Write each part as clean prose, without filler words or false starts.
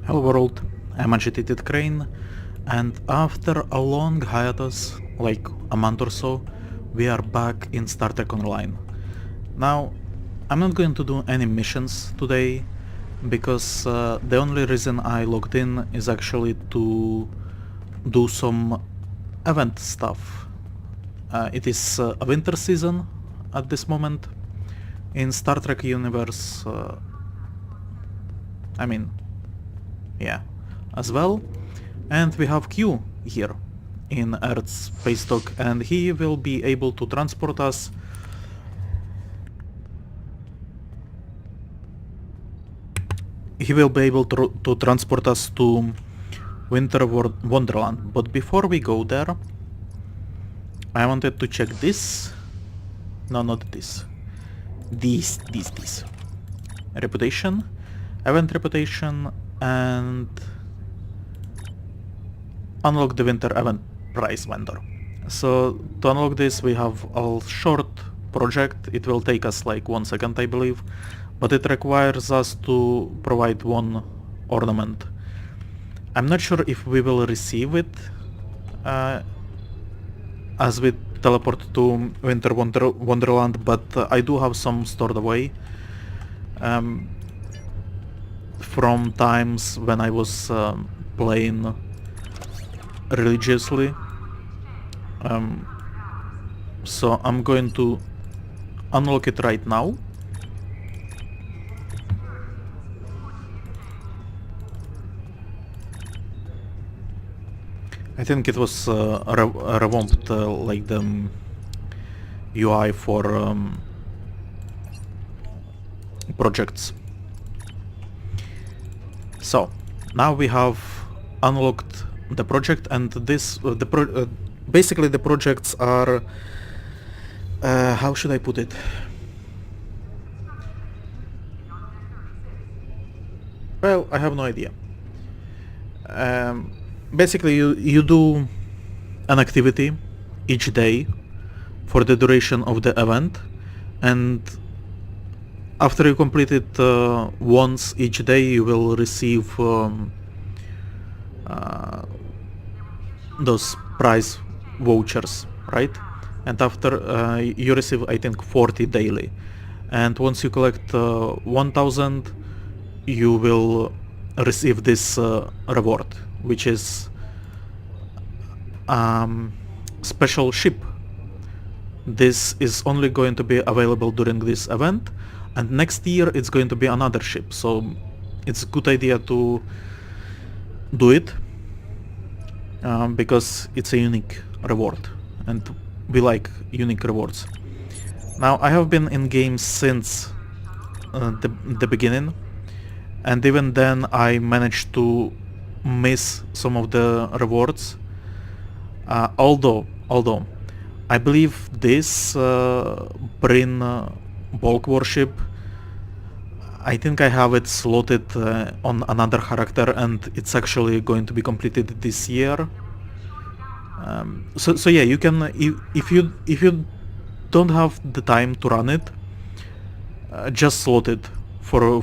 Hello world, I'm Agitated Crane, and after a long hiatus, like a month or so, we are back in Star Trek Online. Now, I'm not going to do any missions today, because the only reason I logged in is actually to do some event stuff. It is a winter season at this moment. In Star Trek universe, I mean, yeah, as well. And we have Q here in Earth's space dock, and he will be able to transport us to transport us to Wonderland. But before we go there, I wanted to check this. No, not this. This. Reputation, event reputation, and unlock the winter event prize vendor. So to unlock this we have a short project. It will take us like 1 second, I believe, but it requires us to provide one ornament. I'm not sure if we will receive it as we teleport to Wonderland, but I do have some stored away from times when I was playing religiously. So I'm going to unlock it right now. I think it was revamped like the UI for projects. So now we have unlocked the project, and this basically the projects are how should I put it? Well, I have no idea. Basically you do an activity each day for the duration of the event, and after you complete it once each day, you will receive those prize vouchers, right? And after you receive, I think, 40 daily, and once you collect 1000, you will receive this reward, which is special ship. This is only going to be available during this event, and next year it's going to be another ship, so it's a good idea to do it because it's a unique reward, and we like unique rewards. Now, I have been in games since the beginning, and even then I managed to miss some of the rewards, although I believe this Brin bulk warship, I think I have it slotted on another character, and it's actually going to be completed this year. So yeah, you can, if you don't have the time to run it, just slot it for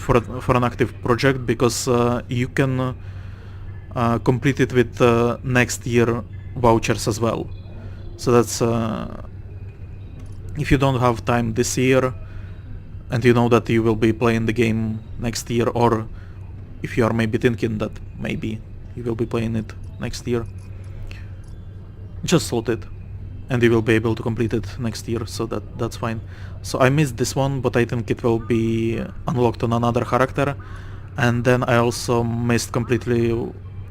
an active project, because you can complete it with next year vouchers as well. So that's if you don't have time this year and you know that you will be playing the game next year, or if you are maybe thinking that maybe you will be playing it next year, just slot it and you will be able to complete it next year, so that's fine. So I missed this one, but I think it will be unlocked on another character, and then I also missed completely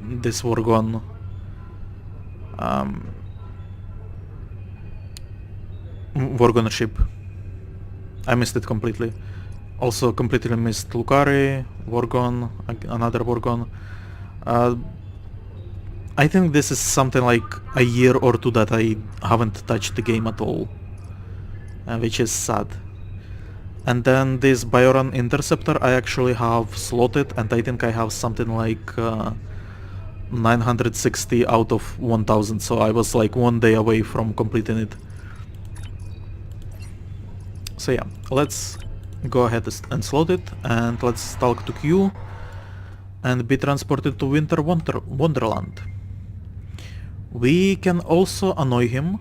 this Vorgon Vorgon ship. I missed it completely. Also completely missed Lukari, Vorgon, another Vorgon. I think this is something like a year or two that I haven't touched the game at all, which is sad. And then this Bioran Interceptor I actually have slotted, and I think I have something like 960 out of 1000, so I was like 1 day away from completing it. So yeah, let's go ahead and slot it, and let's talk to Q and be transported to Wonderland. We can also annoy him,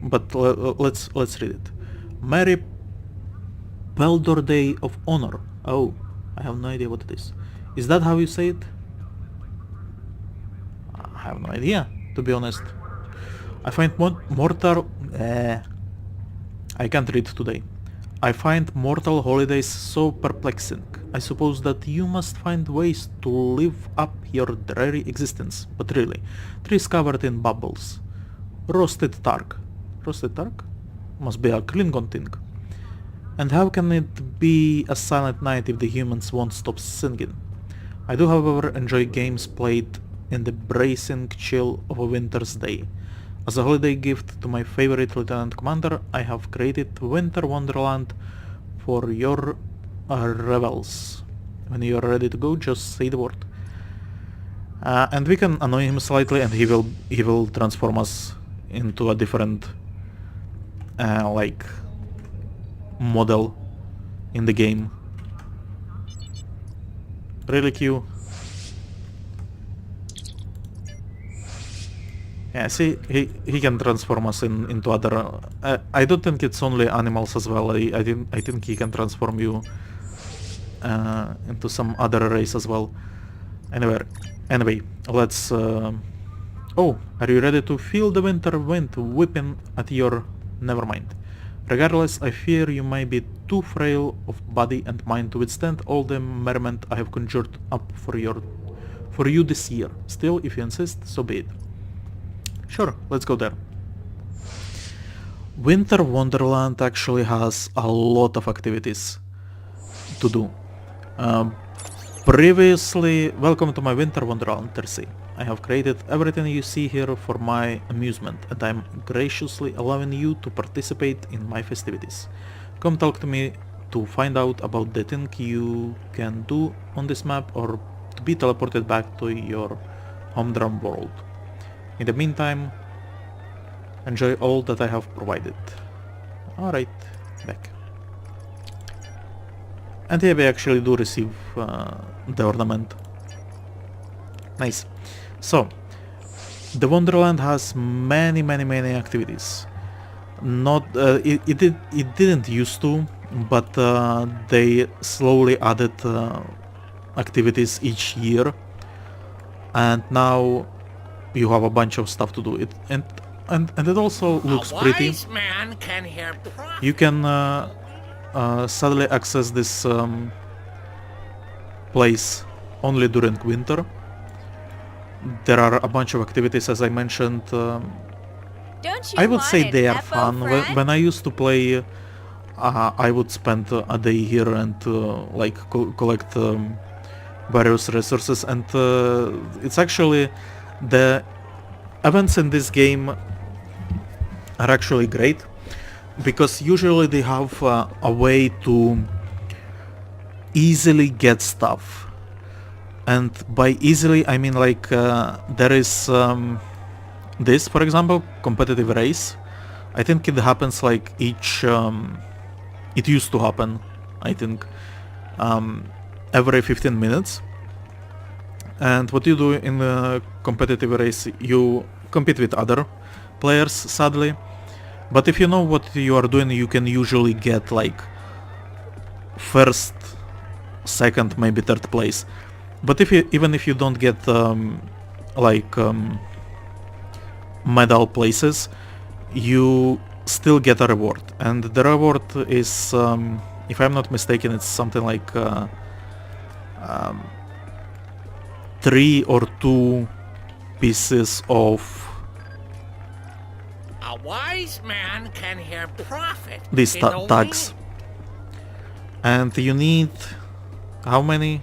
but let's read it. Merry Peldor Day of Honor. Oh, I have no idea what it is. Is that how you say it? I have no idea, to be honest. I find mortal... I can't read today. I find mortal holidays so perplexing. I suppose that you must find ways to live up your dreary existence. But really, trees covered in bubbles. Roasted tark. Roasted tark? Must be a Klingon thing. And how can it be a silent night if the humans won't stop singing? I do, however, enjoy games played in the bracing chill of a winter's day. As a holiday gift to my favorite Lieutenant Commander, I have created Winter Wonderland for your rebels. When you are ready to go, just say the word. And we can annoy him slightly, and he will transform us into a different like model in the game. Really cute. Yeah, see, he can transform us into other... I don't think it's only animals as well. I think he can transform you into some other race as well. Anyway, let's... Oh, are you ready to feel the winter wind whipping at your... Never mind. Regardless, I fear you might be too frail of body and mind to withstand all the merriment I have conjured up for you this year. Still, if you insist, so be it. Sure, let's go there. Winter Wonderland actually has a lot of activities to do. Previously, welcome to my Winter Wonderland, Tercy. I have created everything you see here for my amusement, and I'm graciously allowing you to participate in my festivities. Come talk to me to find out about the thing you can do on this map, or to be teleported back to your humdrum world. In the meantime, enjoy all that I have provided. Alright, back. And here we actually do receive the ornament. Nice. So, the Wonderland has many activities. Not it didn't used to, but they slowly added activities each year, and now you have a bunch of stuff to do. And it also looks pretty. You can suddenly access this place only during winter. There are a bunch of activities, as I mentioned. I would say they are fun. When I used to play, I would spend a day here and like collect various resources, and it's actually... The events in this game are actually great, because usually they have a way to easily get stuff. And by easily, I mean like there is this, for example, competitive race. I think it happens like each... it used to happen, I think, every 15 minutes. And what you do in the competitive race, you compete with other players, sadly. But if you know what you are doing, you can usually get like first, second, maybe third place. But even if you don't get medal places, you still get a reward. And the reward is, if I'm not mistaken, it's something like 3 or 2 pieces of a wise man can hear profit these tags. And you need how many?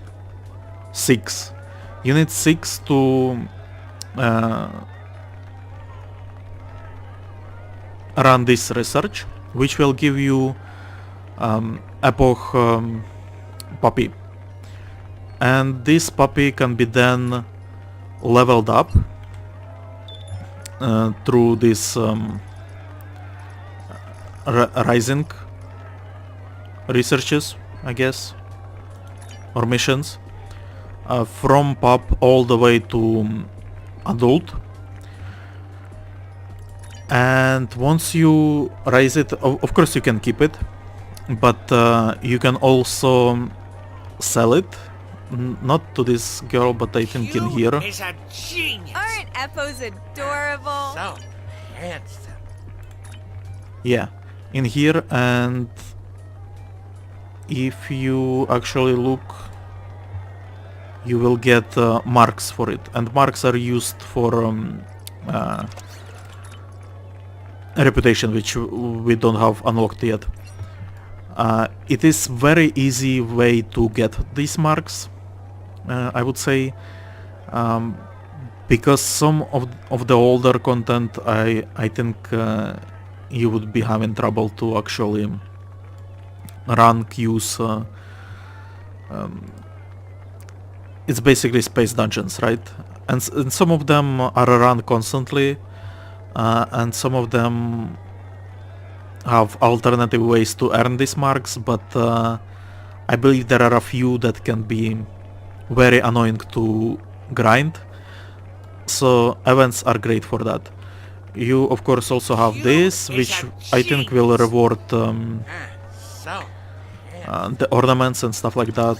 6. You need 6 to run this research, which will give you Epoch puppy. And this puppy can be then leveled up through this rising researches, I guess, or missions. from pup all the way to adult. And once you raise it, of course you can keep it, but you can also sell it. Not to this girl, but I think in here. Is a genius. Aren't Eppos adorable? So handsome. Yeah, in here, and if you actually look, you will get marks for it, and marks are used for reputation, which we don't have unlocked yet. It is very easy way to get these marks, I would say, because some of the older content, I think you would be having trouble to actually run queues. It's basically space dungeons, right? And some of them are run constantly, and some of them have alternative ways to earn these marks, but I believe there are a few that can be very annoying to grind, so events are great for that. You of course also have this, which I think will reward So the ornaments and stuff like that.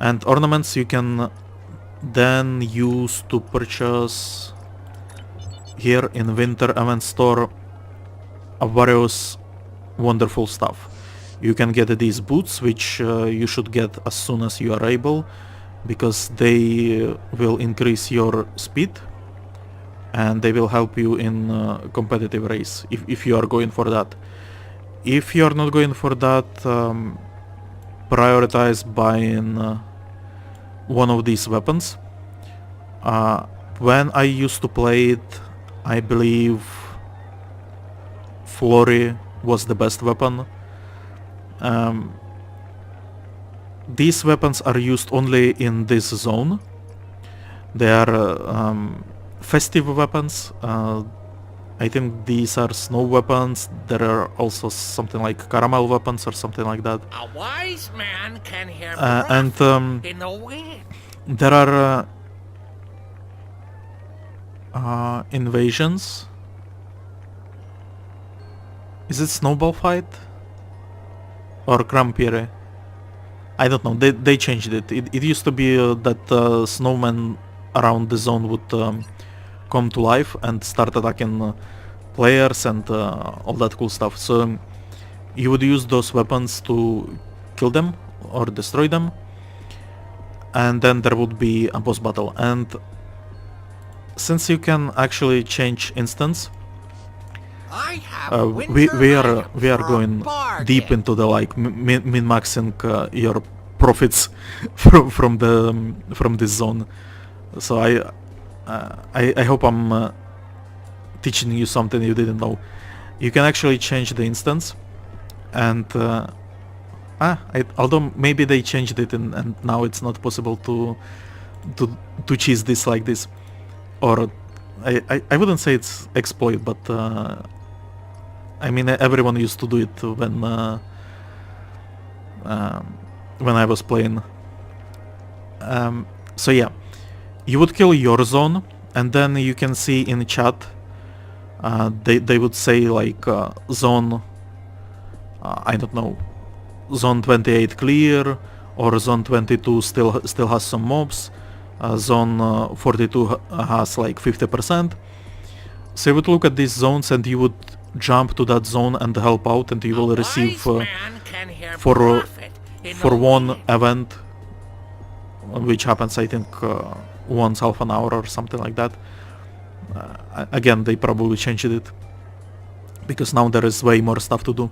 And ornaments you can then use to purchase here in Winter Event Store various wonderful stuff. You can get these boots, which you should get as soon as you are able, because they will increase your speed and they will help you in competitive race if you are going for that. If you are not going for that, prioritize buying one of these weapons. When I used to play it, I believe Flurry was the best weapon. These weapons are used only in this zone. They are festive weapons. I think these are snow weapons. There are also something like caramel weapons or something like that. a wise man can hear And prophet in the wind. there are invasions. Is it Snowball Fight? Or Crampiere? I don't know, they changed it. It used to be that snowmen around the zone would come to life and start attacking players and all that cool stuff. So you would use those weapons to kill them or destroy them, and then there would be a boss battle. And since you can actually change instance, I have we are for a going bargain. deep into the like min-maxing your profits from this zone. So I hope I'm teaching you something you didn't know. You can actually change the instance, and although maybe they changed it and now it's not possible to cheese this like this, or I wouldn't say it's exploit, but I mean everyone used to do it when I was playing. So yeah, you would kill your zone, and then you can see in chat they would say like zone I don't know, zone 28 clear, or zone 22 still has some mobs, zone 42 has like 50%. So you would look at these zones and you would jump to that zone and help out, and you will receive for one event, which happens I think once half an hour or something like that. Again, they probably changed it because now there is way more stuff to do.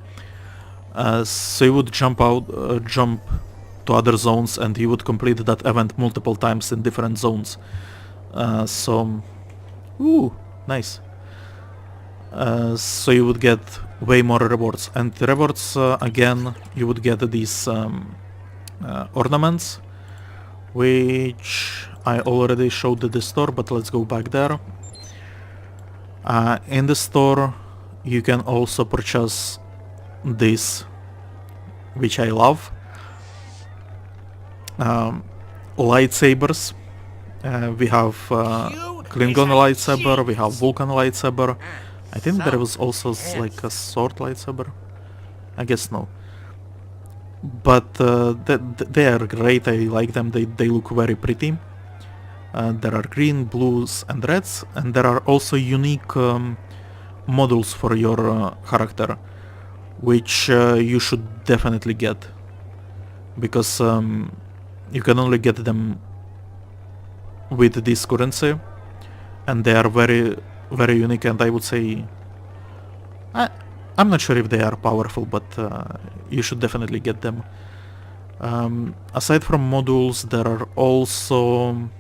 So you would jump to other zones, and you would complete that event multiple times in different zones. Ooh, nice. So you would get way more rewards, and the rewards again you would get these ornaments, which I already showed at the store, but let's go back there. In the store you can also purchase this, which I love. lightsabers. We have Cute Klingon as a lightsaber, we have cheese. Vulcan lightsaber. I think there So, was also yes. like a sword lightsaber. I guess no. But they are great, I like them, they look very pretty. There are green, blues and reds, and there are also unique models for your character, which you should definitely get. Because you can only get them with this currency, and they are very, very unique, and I would say... I'm not sure if they are powerful, but you should definitely get them. Aside from modules, there are also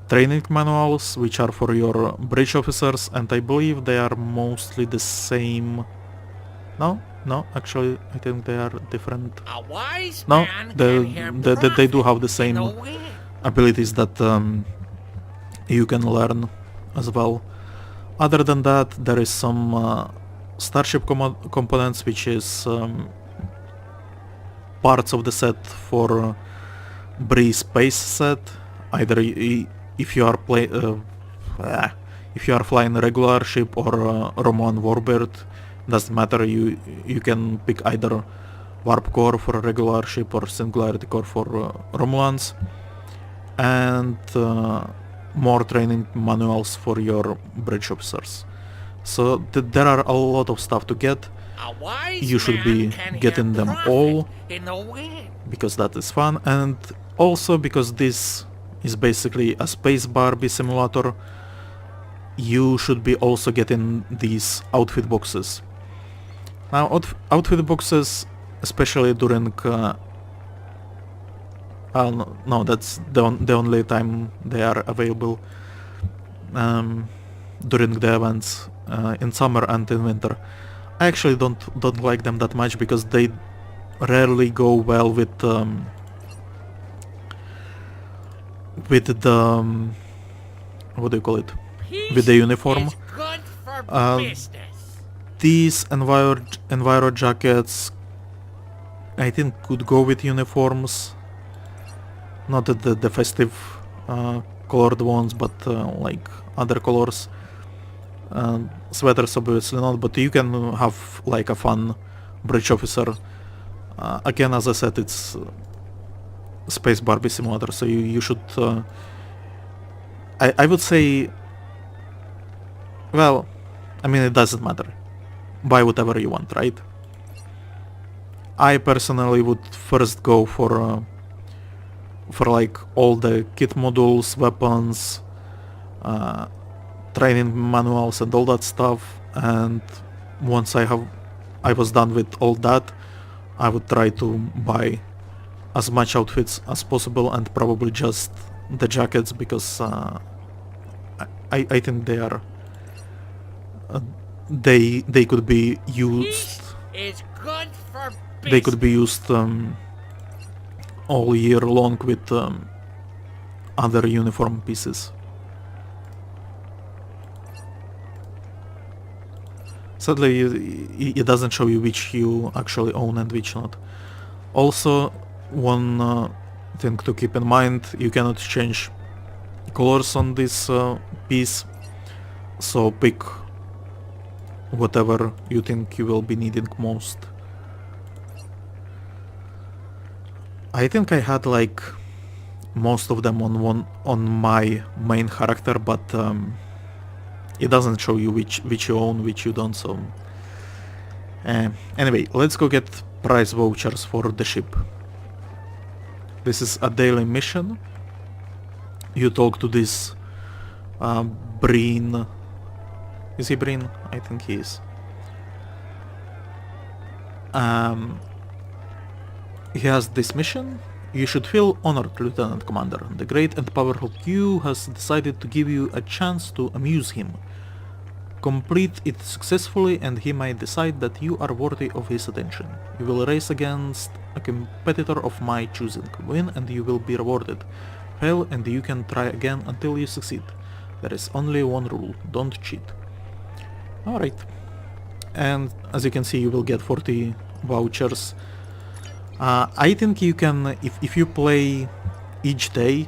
training manuals, which are for your bridge officers, and I believe they are mostly the same... No, actually, I think they are different. A wise No, man can hear they do have the prophet in same the wind. abilities that you can learn as well. Other than that, there is some starship components, which is parts of the set for Bree space set. Either if you are if you are flying a regular ship or Romulan warbird, doesn't matter. You can pick either warp core for a regular ship or singularity core for Romulans, and more training manuals for your bridge officers. So there are a lot of stuff to get. A wise You should be man can getting hear them prophet all, in the wind. because that is fun, and also because this is basically a space Barbie simulator, you should be also getting these outfit boxes. Now outfit boxes, especially during no, that's the only time they are available, during the events in summer and in winter. I actually don't like them that much because they rarely go well with the what do you call it? With the uniform. Is good for business. These Enviro jackets, I think, could go with uniforms. Not the festive colored ones, but like other colors. Sweaters obviously not, but you can have like a fun bridge officer. Again, as I said, it's Space Barbie simulator, so you should... I would say... Well, I mean, it doesn't matter. Buy whatever you want, right? I personally would first go for like all the kit modules, weapons, training manuals and all that stuff, and once I was done with all that, I would try to buy as much outfits as possible, and probably just the jackets, because I think they are they could be used. Peace is good for business. They could be used all year long with other uniform pieces. Sadly, it doesn't show you which you actually own and which not. Also, one thing to keep in mind, you cannot change colors on this piece, so pick whatever you think you will be needing most. I think I had like most of them on my main character, but it doesn't show you which you own, which you don't, so... anyway, let's go get prize vouchers for the ship. This is a daily mission. You talk to this Breen... Is he Breen? I think he is. He has this mission. You should feel honored, Lieutenant Commander. The great and powerful Q has decided to give you a chance to amuse him. Complete it successfully and he might decide that you are worthy of his attention. You will race against a competitor of my choosing. Win and you will be rewarded. Fail and you can try again until you succeed. There is only one rule, don't cheat. Alright. And as you can see, you will get 40 vouchers. I think you can, if you play each day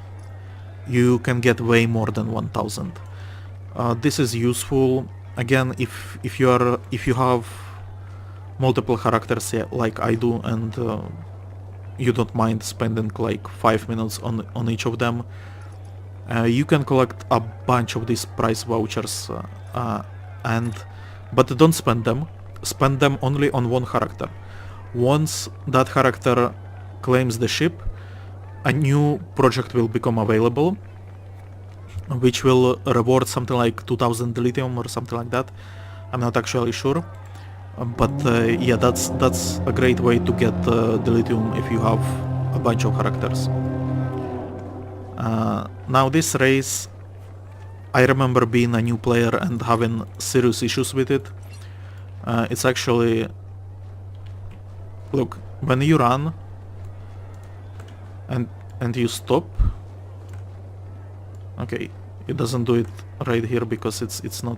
you can get way more than 1000. This is useful again if you have multiple characters, yeah, like I do, and you don't mind spending like 5 minutes on each of them. You can collect a bunch of these price vouchers, but don't spend them. Spend them only on one character. Once that character claims the ship, a new project will become available, which will reward something like 2000 dilithium or something like that. I'm not actually sure. But yeah, that's a great way to get dilithium if you have a bunch of characters. Now this race, I remember being a new player and having serious issues with it. It's actually... Look, when you run and you stop... Okay, it doesn't do it right here because it's not...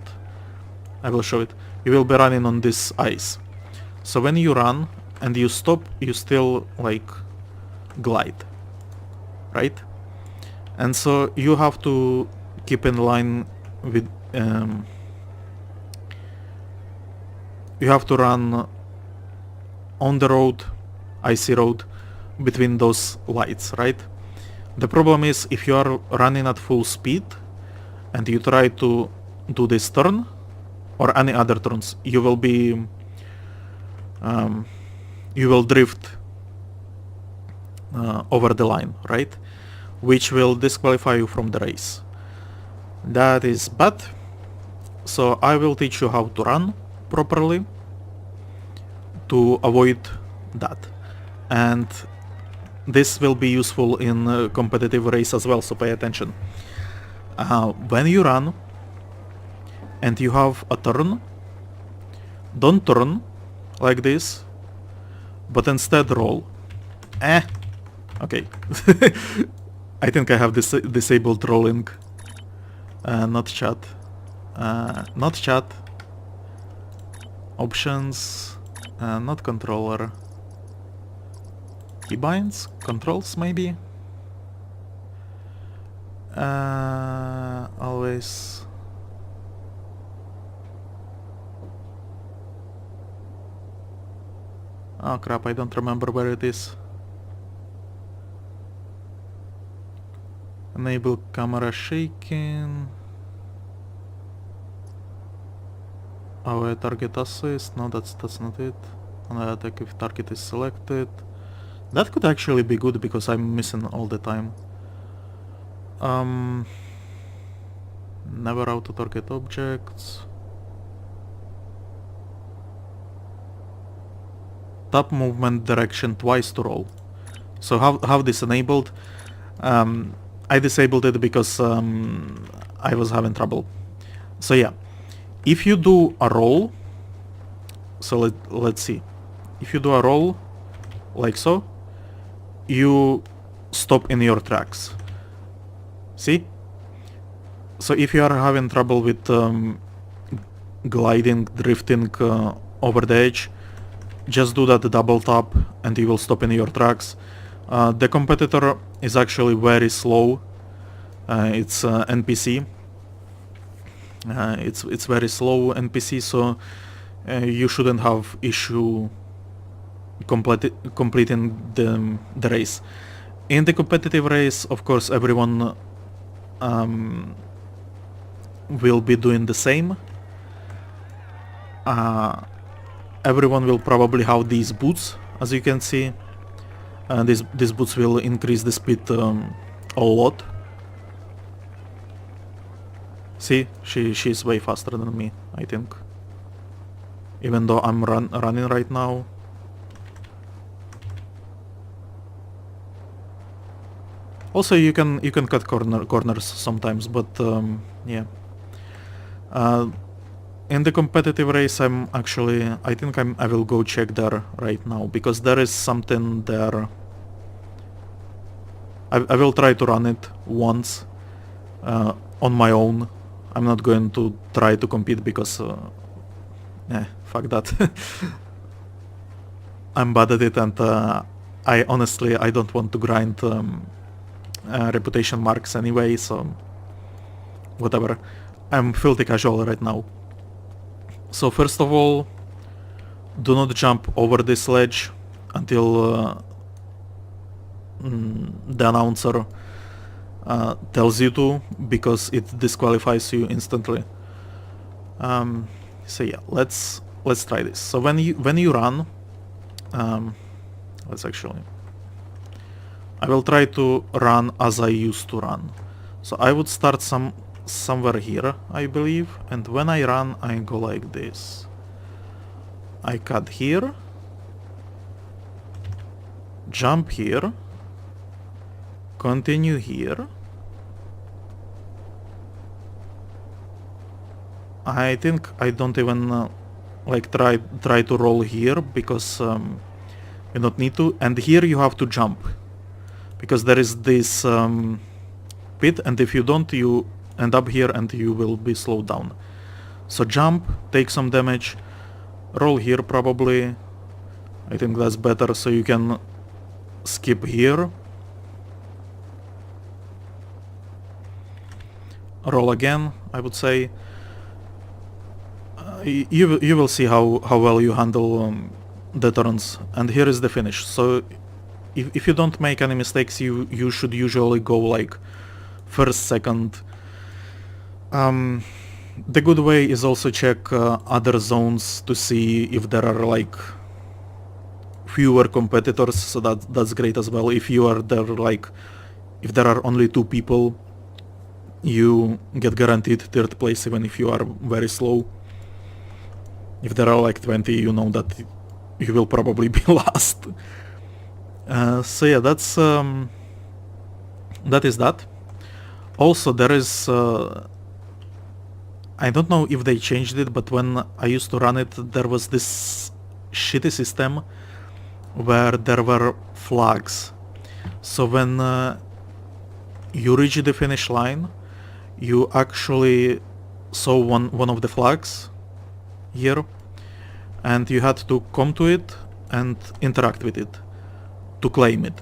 I will show it. You will be running on this ice. So when you run and you stop, you still like glide, right? And so you have to keep in line with... you have to run on the road, icy road, between those lights, right? The problem is if you are running at full speed and you try to do this turn or any other turns, you will be you will drift over the line, right? Which will disqualify you from the race. That is bad. So I will teach you how to run properly to avoid that. And this will be useful in a competitive race as well, so pay attention. When you run and you have a turn, don't turn like this, but instead roll. Okay. I think I have disabled rolling. Not chat. Not chat. Options. Not controller. Keybinds? Controls maybe? Always... Oh crap, I don't remember where it is. Enable camera shaking. Our target assist. No, that's not it. On attack if target is selected. That could actually be good because I'm missing all the time. Never auto target objects. Tap movement direction twice to roll. So have this enabled. I disabled it because I was having trouble. So yeah, if you do a roll, so let's see. If you do a roll, like so, you stop in your tracks. See? So if you are having trouble with gliding, drifting over the edge, just do that double tap and you will stop in your tracks. The competitor is actually very slow. It's NPC. It's very slow NPC, so you shouldn't have issue completing the race. In the competitive race, of course, everyone will be doing the same. Everyone will probably have these boots, as you can see. These boots will increase the speed a lot. See, she's way faster than me, I think. Even though I'm running right now. Also, you can cut corners sometimes, but yeah. In the competitive race, I think I will go check there right now because there is something there. I will try to run it once on my own. I'm not going to try to compete because fuck that. I'm bad at it, and I honestly don't want to grind reputation marks anyway, so whatever. I'm filthy casual right now. So first of all, do not jump over this ledge until the announcer tells you to, because it disqualifies you instantly. So yeah, let's try this. So when you run, let's actually, I will try to run as I used to run. So I would start somewhere here, I believe, and when I run, I go like this. I cut here, jump here, continue here. I think I don't even like try to roll here, because you don't need to. And here you have to jump, because there is this pit, and if you don't, you end up here and you will be slowed down. So jump, take some damage, roll here probably. I think that's better, so you can skip here. Roll again, I would say. You will see how well you handle the turns. And here is the finish. So if you don't make any mistakes, you should usually go like first, second. The good way is also check other zones to see if there are like fewer competitors, so that's great as well. If you are there, like if there are only 2 people, you get guaranteed 3rd place even if you are very slow. If there are like 20, you know that you will probably be last. So yeah, that is that. Also there is I don't know if they changed it, but when I used to run it, there was this shitty system where there were flags. So when you reach the finish line, you actually saw one of the flags here, and you had to come to it and interact with it to claim it.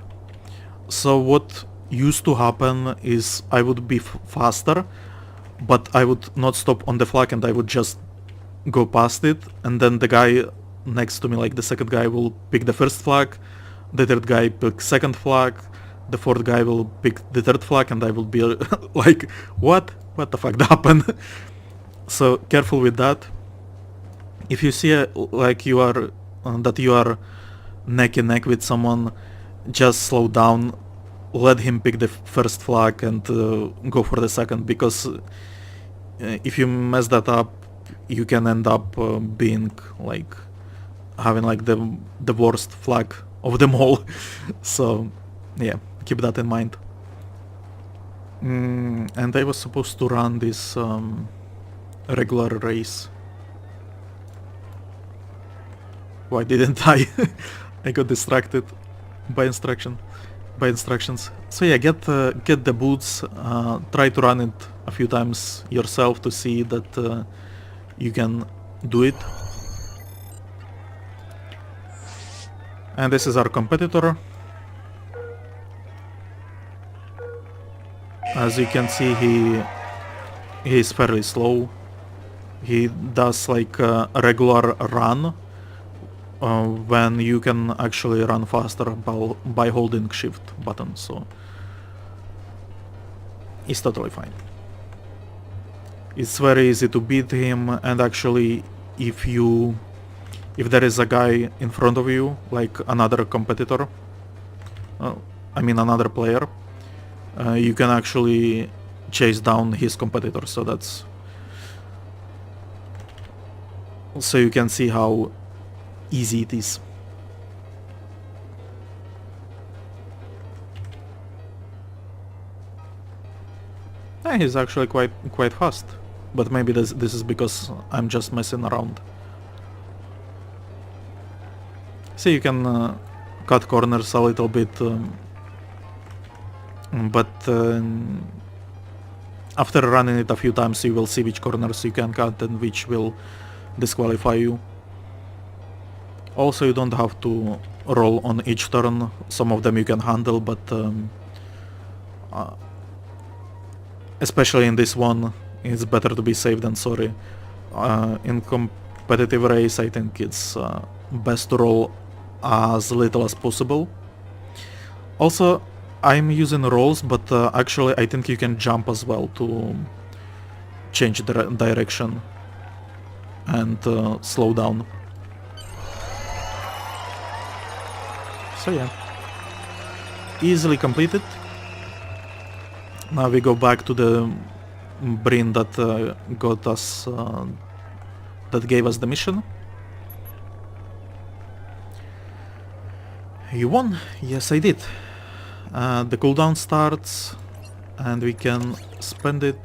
So what used to happen is I would be faster, but I would not stop on the flag and I would just go past it, and then the guy next to me, like the second guy, will pick the first flag, the third guy pick second flag, the fourth guy will pick the third flag, and I will be like, what the fuck happened? So careful with that. If you see like you are that you are neck and neck with someone, just slow down, let him pick the first flag and go for the second, because if you mess that up, you can end up being like having like the worst flag of them all. So yeah, keep that in mind. And I was supposed to run this regular race. Why didn't I? I got distracted by instructions. So yeah, get the boots, try to run it a few times yourself to see that you can do it. And this is our competitor. As you can see, he is fairly slow. He does like a regular run when you can actually run faster by holding shift button, so it's totally fine. It's very easy to beat him, and actually if there is a guy in front of you, like another competitor, I mean another player, you can actually chase down his competitor, so you can see how easy it is. He's actually quite fast, but maybe this is because I'm just messing around. See, you can cut corners a little bit, but after running it a few times, you will see which corners you can cut and which will disqualify you. Also, you don't have to roll on each turn. Some of them you can handle, but especially in this one, it's better to be safe than sorry. In competitive race, I think it's best to roll as little as possible. Also, I'm using rolls, but actually I think you can jump as well to change the direction and slow down. So yeah, easily completed. Now we go back to the Breen that got us, that gave us the mission. You won? Yes, I did. The cooldown starts, and we can spend it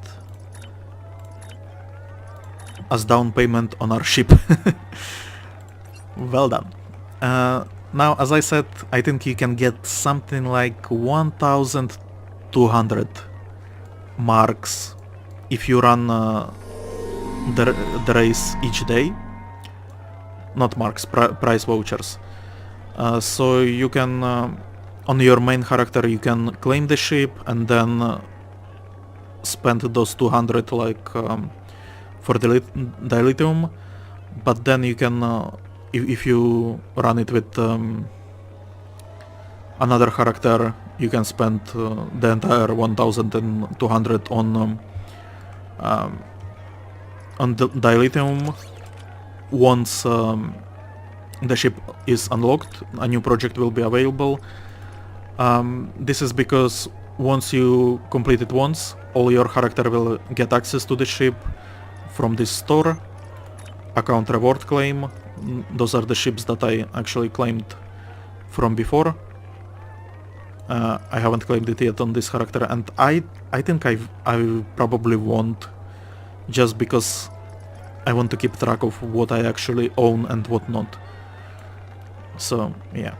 as down payment on our ship. Well done. Now, as I said, I think you can get something like 1,200 marks if you run the race each day. Not marks, prize vouchers. So you can, on your main character, you can claim the ship and then spend those 200 like for the lithium. But then you can, if you run it with another character, you can spend the entire 1,200 on the dilithium. Once the ship is unlocked, a new project will be available. This is because once you complete it once, all your character will get access to the ship from this store. Account reward claim. Those are the ships that I actually claimed from before. I haven't claimed it yet on this character, and I think I probably won't, just because I want to keep track of what I actually own and what not. So yeah.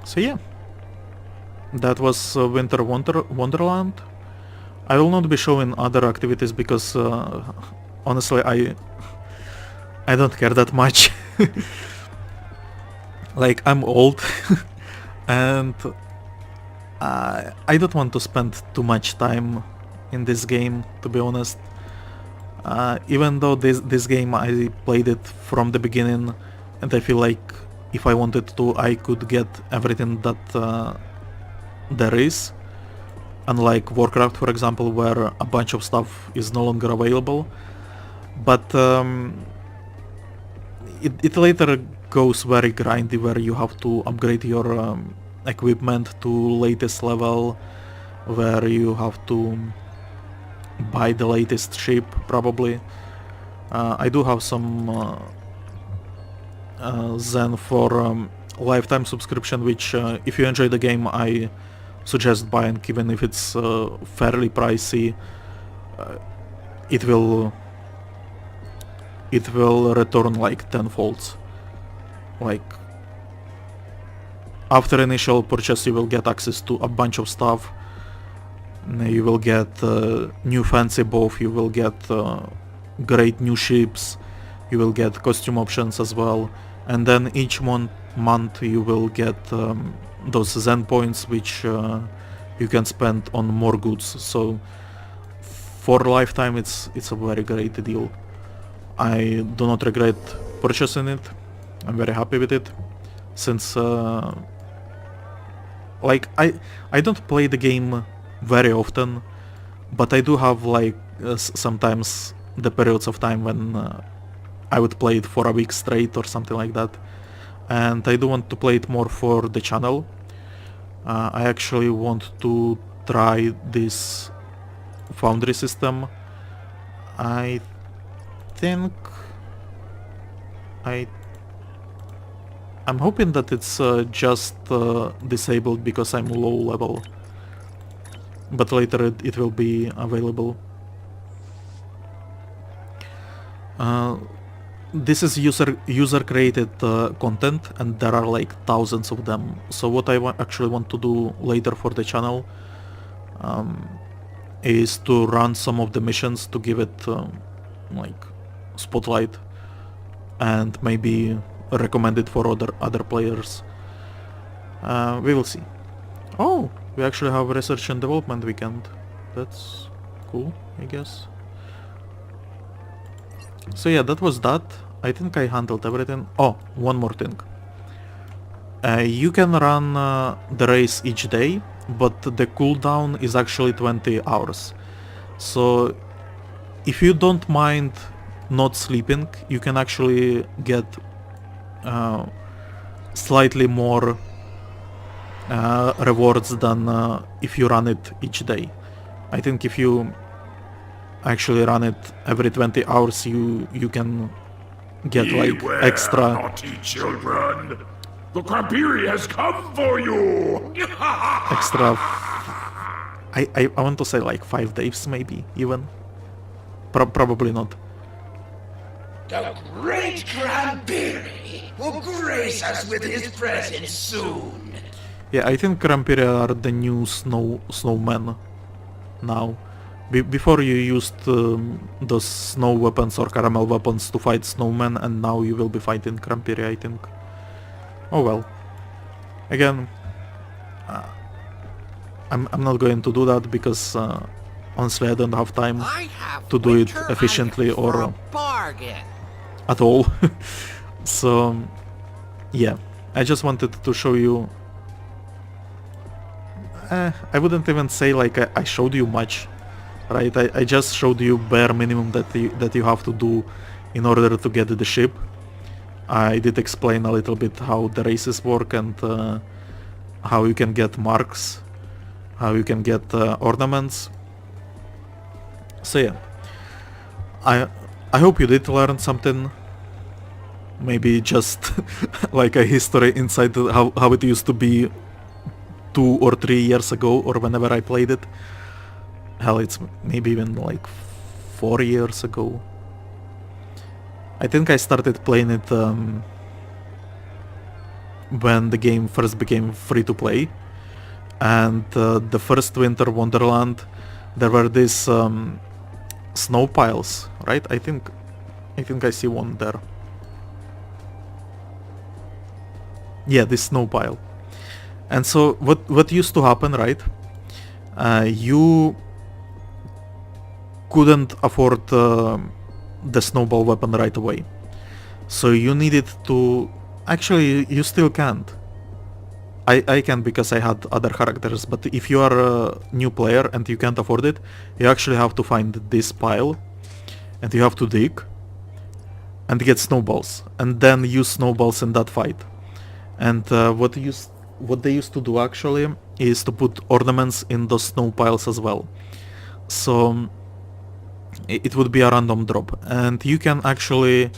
So yeah, that was Winter Wonderland. I will not be showing other activities because honestly I don't care that much. Like, I'm old and I don't want to spend too much time in this game, to be honest. Even though this game I played it from the beginning, and I feel like if I wanted to I could get everything that there is. Unlike Warcraft, for example, where a bunch of stuff is no longer available. But it later goes very grindy, where you have to upgrade your equipment to latest level, where you have to buy the latest ship, probably. I do have some Zen for lifetime subscription, which if you enjoy the game I suggest buying, even if it's fairly pricey. It will return like tenfold. Like, after initial purchase you will get access to a bunch of stuff. You will get new fancy buff, you will get great new ships, you will get costume options as well, and then each month you will get those Zen points which you can spend on more goods. So for lifetime it's a very great deal. I do not regret purchasing it. I'm very happy with it, since like I don't play the game very often, but I do have like sometimes the periods of time when I would play it for a week straight or something like that, and I do want to play it more for the channel. I actually want to try this foundry system. I think I'm hoping that it's just disabled because I'm low level, but later it will be available. This is user created content, and there are like thousands of them. So what I actually want to do later for the channel is to run some of the missions to give it like spotlight, and maybe recommend it for other players. We will see. Oh, we actually have research and development weekend. That's cool, I guess. So yeah, that was that. I think I handled everything. Oh, one more thing. You can run the race each day, but the cooldown is actually 20 hours. So if you don't mind not sleeping, you can actually get slightly more rewards than if you run it each day. I think if you actually run it every 20 hours, you can get like Beware, extra naughty children. The Fek'Ihri has come for you. extra I want to say like 5 days maybe even. Probably not. The great Fek'Ihri will grace us with his presence soon. Yeah, I think Rampiri are the new snowmen now. Before you used those snow weapons or caramel weapons to fight snowmen, and now you will be fighting Rampiri, I think. Oh well. Again, I'm not going to do that because honestly I don't have time I have to do it winter efficiently ice for or a bargain. at all. So yeah, I just wanted to show you. I wouldn't even say like I showed you much, right? I just showed you bare minimum that you have to do in order to get the ship. I did explain a little bit how the races work and how you can get marks, how you can get ornaments. So yeah, I hope you did learn something. Maybe just like a history inside how it used to be 2 or 3 years ago or whenever I played it. Hell, it's maybe even like 4 years ago. I think I started playing it when the game first became free to play, and the first winter Wonderland there were these snow piles, right? I think I see one there. Yeah, this snow pile. And so what used to happen, right? You couldn't afford the snowball weapon right away. So you needed to... Actually, you still can't. I can because I had other characters, but if you are a new player and you can't afford it, you actually have to find this pile and you have to dig and get snowballs and then use snowballs in that fight. And what they used to do actually is to put ornaments in those snow piles as well. So it would be a random drop, and you can actually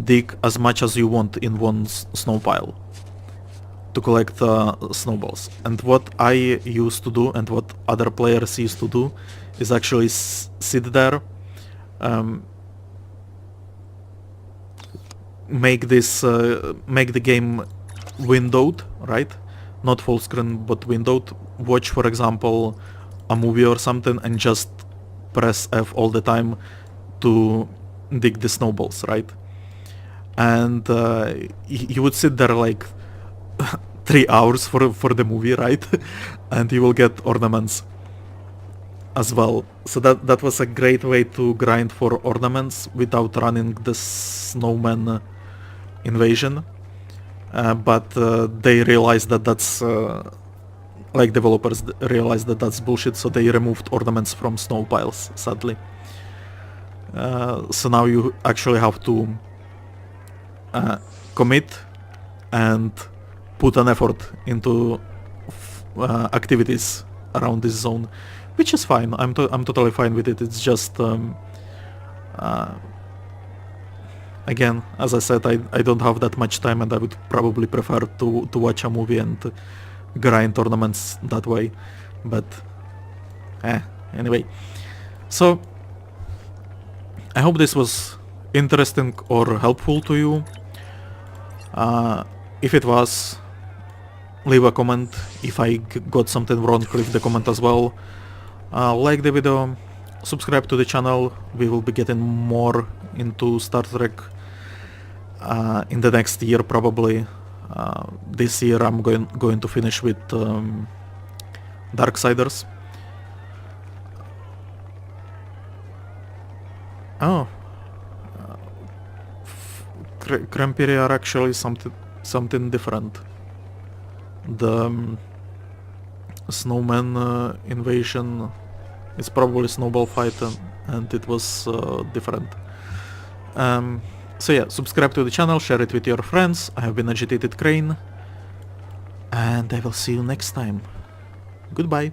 dig as much as you want in one snow pile to collect snowballs. And what I used to do and what other players used to do is actually sit there, make the game windowed, right? Not full screen but windowed. Watch, for example, a movie or something and just press F all the time to dig the snowballs, right? And you would sit there like 3 hours for the movie, right? And you will get ornaments as well. So that was a great way to grind for ornaments without running the snowman invasion. But they realized that that's like developers realized that that's bullshit, so they removed ornaments from snow piles, sadly. So now you actually have to commit and put an effort into activities around this zone, which is fine. I'm totally fine with it. It's just again, as I said, I don't have that much time, and I would probably prefer to watch a movie and grind ornaments that way. But anyway, so I hope this was interesting or helpful to you. If it was, leave a comment. If I got something wrong, leave the comment as well. Like the video, subscribe to the channel. We will be getting more into Star Trek in the next year probably. This year I'm going to finish with Darksiders. Oh, Krampiri are actually something different. The snowman invasion is probably snowball fight, and it was different. So yeah, subscribe to the channel, share it with your friends. I have been Agitated Crane, and I will see you next time. Goodbye.